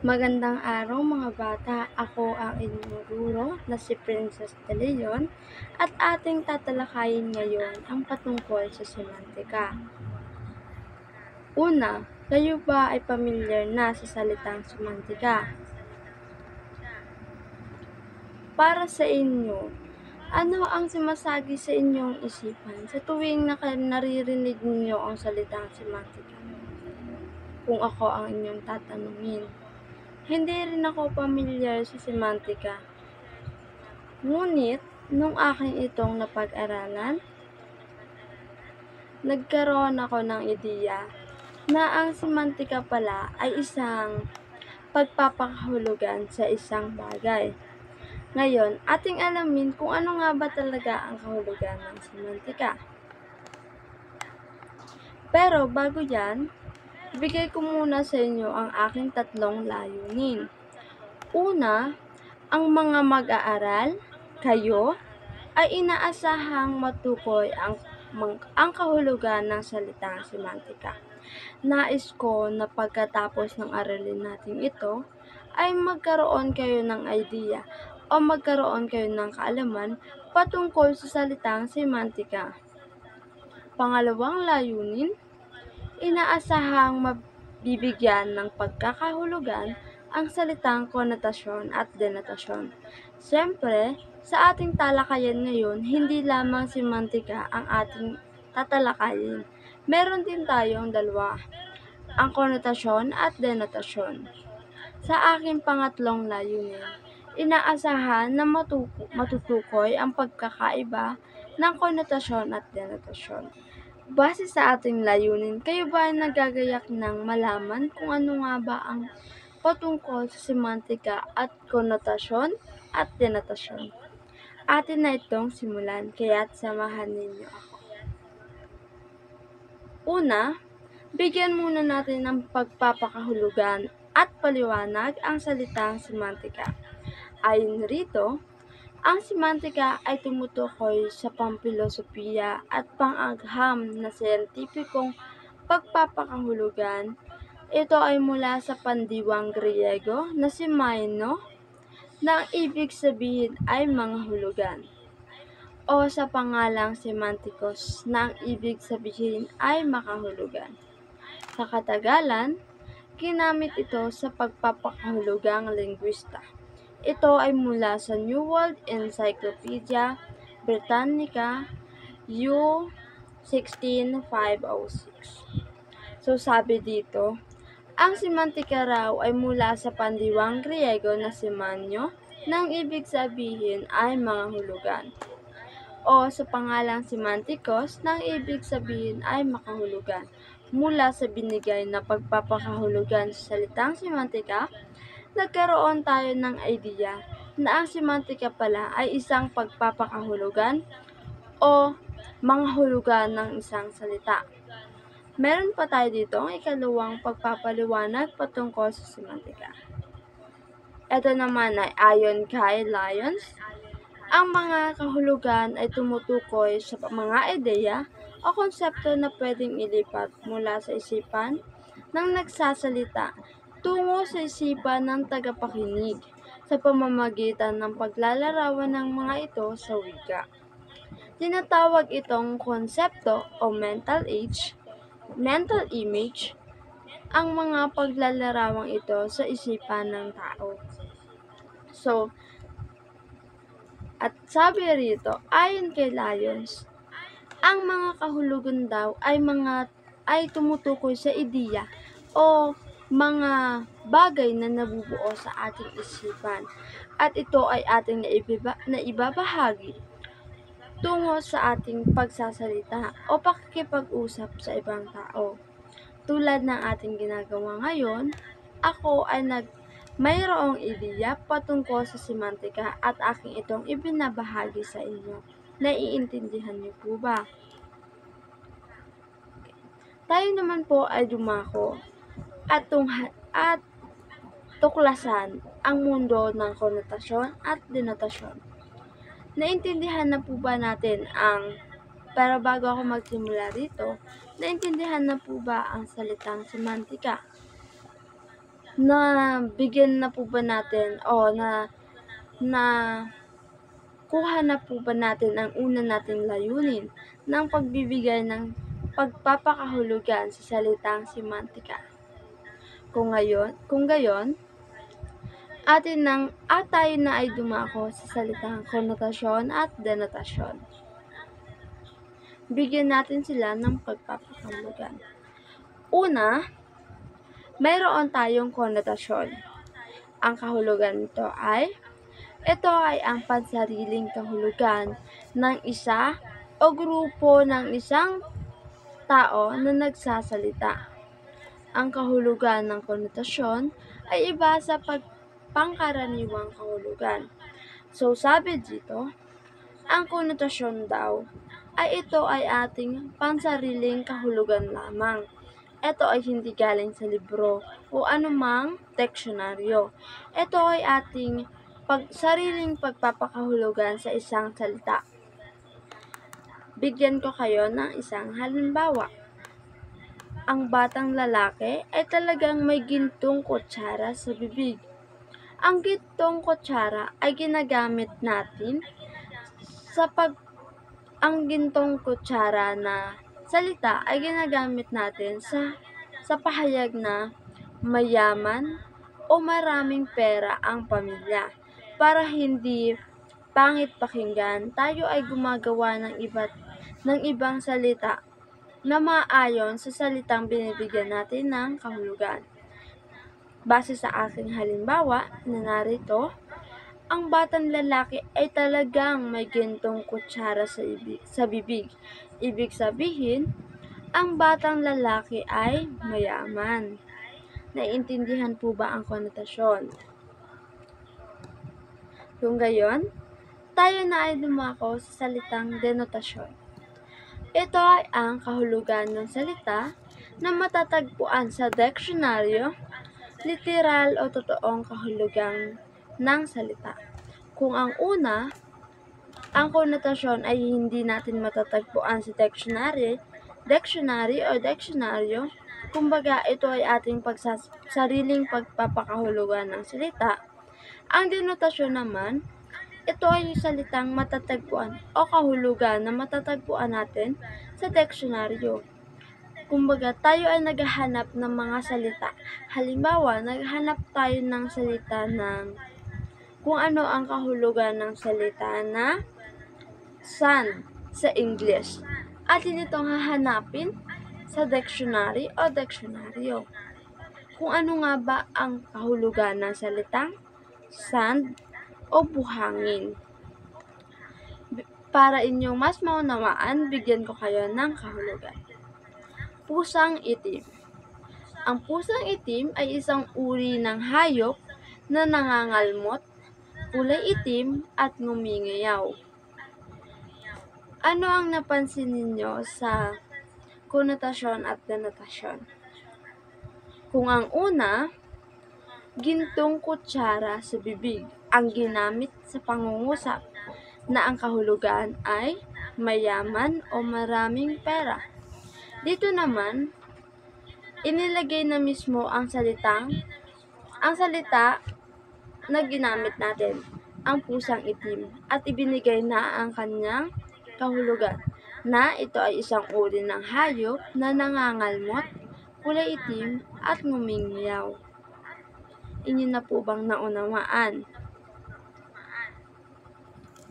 Magandang araw mga bata, ako ang inyong guro na si Princess De Leon at ating tatalakayin ngayon ang patungkol sa semantika. Una, kayo ba ay pamilyar na sa salitang semantika? Para sa inyo, ano ang sumasagi sa inyong isipan sa tuwing naririnig ninyo ang salitang semantika? Kung ako ang inyong tatanungin, hindi rin ako pamilyar sa semantika. Ngunit, nung akin itong napag-aralan, nagkaroon ako ng ideya na ang semantika pala ay isang pagpapakahulugan sa isang bagay. Ngayon, ating alamin kung ano nga ba talaga ang kahulugan ng semantika. Pero bago yan, ibigay ko muna sa inyo ang aking tatlong layunin. Una, ang mga mag-aaral, kayo, ay inaasahang matukoy ang kahulugan ng salitang semantika. Nais ko na pagkatapos ng aralin natin ito, ay magkaroon kayo ng idea o magkaroon kayo ng kaalaman patungkol sa salitang semantika. Pangalawang layunin, inaasahang mabibigyan ng pagkakahulugan ang salitang konotasyon at denotasyon. Siyempre, sa ating talakayan ngayon, hindi lamang semantika ang ating tatalakayin. Meron din tayong dalawa, ang konotasyon at denotasyon. Sa aking pangatlong layunin, inaasahan na matutukoy ang pagkakaiba ng konotasyon at denotasyon. Base sa ating layunin, kayo ba ay nagagayak ng malaman kung ano nga ba ang patungkol sa semantika at konotasyon at denotasyon? Atin na itong simulan, kaya't samahan ninyo ako. Una, bigyan muna natin ng pagpapakahulugan at paliwanag ang salitang semantika. Ayon rito, ang semantika ay tumutukoy sa pampilosopiya at pang-agham na siyentipikong pagpapakahulugan. Ito ay mula sa pandiwang Griego na semaino, na ang ibig sabihin ay mga hulugan, o sa pangalang semantikos na ang ibig sabihin ay makahulugan. Sa katagalan, ginamit ito sa pagpapakahulugang linguista. Ito ay mula sa New World Encyclopedia Britannica U 16506. So sabi dito, ang semantika raw ay mula sa pandiwang Griego na semanyo, nang ibig sabihin ay mga hulugan, o sa pangalang semantikos nang ibig sabihin ay makahulugan. Mula sa binigay na pagpapakahulugan sa salitang semantika, nagkaroon tayo ng idea na ang semantika pala ay isang pagpapakahulugan o mga hulugan ng isang salita. Meron pa tayo dito ang ikalawang pagpapaliwanag patungkol sa semantika. Ito naman ay ayon kay Lyons, ang mga kahulugan ay tumutukoy sa mga ideya o konsepto na pwedeng ilipat mula sa isipan ng nagsasalita tungo sa isipan ng tagapakinig sa pamamagitan ng paglalarawan ng mga ito sa wika. Tinatawag itong konsepto o mental image ang mga paglalarawang ito sa isipan ng tao. So, at sabi rito, ayon kay Lyons, ang mga kahulugan daw ay tumutukoy sa ideya o mga bagay na nabubuo sa ating isipan, at ito ay ating naibabahagi tungo sa ating pagsasalita o pakikipag-usap sa ibang tao. Tulad ng ating ginagawa ngayon, ako ay mayroong ideya patungkol sa semantika at aking itong ibinabahagi sa inyo. Naiintindihan niyo po ba? Tayo naman po ay dumako at tuklasan ang mundo ng konotasyon at denotasyon. Naintindihan na po ba natin pero bago ako magsimula rito, naintindihan na po ba ang salitang semantika? na bigyan na po ba natin o na kuha na po ba natin ang una nating layunin ng pagbibigay ng pagpapakahulugan sa salitang semantika? Kung gayon, tayo na ay dumako sa salitang konotasyon at denotasyon. Bigyan natin sila ng pagpapakahulugan. Una, mayroon tayong konotasyon. Ang kahulugan nito ito ay ang pansariling kahulugan ng isa o grupo ng isang tao na nagsasalita. Ang kahulugan ng konotasyon ay iba sa pangkaraniwang kahulugan. So sabi dito, ang konotasyon daw ito ay ating pansariling kahulugan lamang. Ito ay hindi galing sa libro o anumang teksyonaryo. Ito ay ating sariling pagpapakahulugan sa isang salita. Bigyan ko kayo ng isang halimbawa. Ang batang lalaki ay talagang may gintong kutsara sa bibig. Ang gintong kutsara ay ginagamit natin ang gintong kutsara na salita ay ginagamit natin sa pahayag na mayaman o maraming pera ang pamilya. Para hindi pangit pakinggan, tayo ay gumagawa ng ibang salita na maayon sa salitang binibigyan natin ng kahulugan. Base sa aking halimbawa na narito, ang batang lalaki ay talagang may gintong kutsara sa bibig. Ibig sabihin, ang batang lalaki ay mayaman. Naiintindihan po ba ang konotasyon? Kung gayon, tayo na ay dumako sa salitang denotasyon. Ito ay ang kahulugan ng salita na matatagpuan sa deksyonaryo, literal o totoong kahulugan ng salita. Kung ang una, ang konotasyon ay hindi natin matatagpuan sa dictionary o deksyonaryo, kumbaga ito ay ating sariling pagpapakahulugan ng salita. Ang denotasyon naman, ito ay salitang matatagpuan o kahulugan na matatagpuan natin sa deksyonaryo. Kumbaga, tayo ay naghahanap ng mga salita. Halimbawa, naghahanap tayo ng salita ng kung ano ang kahulugan ng salita na sun sa English. Atin itong hahanapin sa dictionary o deksyonaryo. Kung ano nga ba ang kahulugan ng salitang sand o buhangin. Para inyong mas maunawaan, bigyan ko kayo ng kahulugan. Pusang itim. Ang pusang itim ay isang uri ng hayop na nangangalmot, kulay itim at ngumingiyaw. Ano ang napansin ninyo sa konotasyon at denotasyon? Kung ang una, gintong kutsara sa bibig ang ginamit sa pangungusap na ang kahulugan ay mayaman o maraming pera. Dito naman, inilagay na mismo ang salita na ginamit natin, ang pusang itim, at ibinigay na ang kanyang kahulugan, na ito ay isang uri ng hayop na nangangalmot, kulay itim, at ngumingiyaw. Inyo na po bang naunawaan?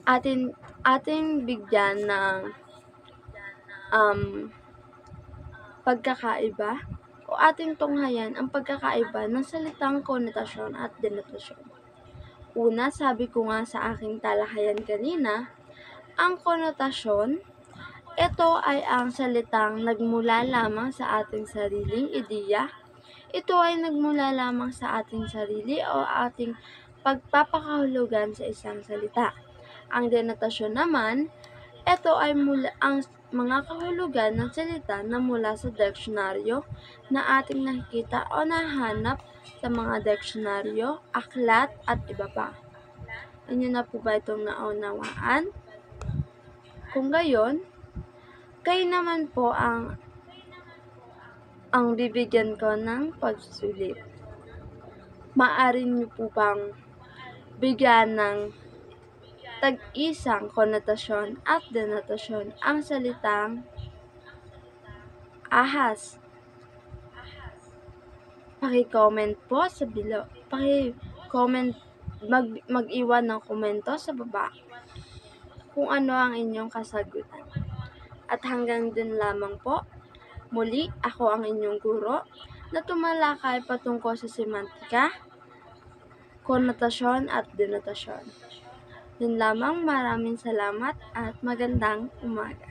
Ating bigyan ng pagkakaiba o ating tunghayan ang pagkakaiba ng salitang konotasyon at denotasyon. Una, sabi ko nga sa aking talakayan kanina, ang konotasyon, ito ay ang salitang nagmula lamang sa ating sariling ideya. Ito ay nagmula lamang sa ating sarili o ating pagpapakahulugan sa isang salita. Ang denotasyon naman, ito ay ang mga kahulugan ng salita na mula sa deksyonaryo na ating nakikita o nahanap sa mga deksyonaryo, aklat at iba pa. Inyo na po ba itong naunawaan? Kung gayon, kayo naman po ang bibigyan ko ng pagsusulit. Maaari niyo po bang bigyan ng tag-isang konotasyon at denotasyon ang salitang ahas? Paki-comment po sa paki-comment, mag-iwan ng komento sa baba kung ano ang inyong kasagutan. At hanggang dun lamang po, muli ako ang inyong guro na tumalakay patungkol sa semantika, konotasyon at denotasyon. Yun lamang, maraming salamat at magandang umaga.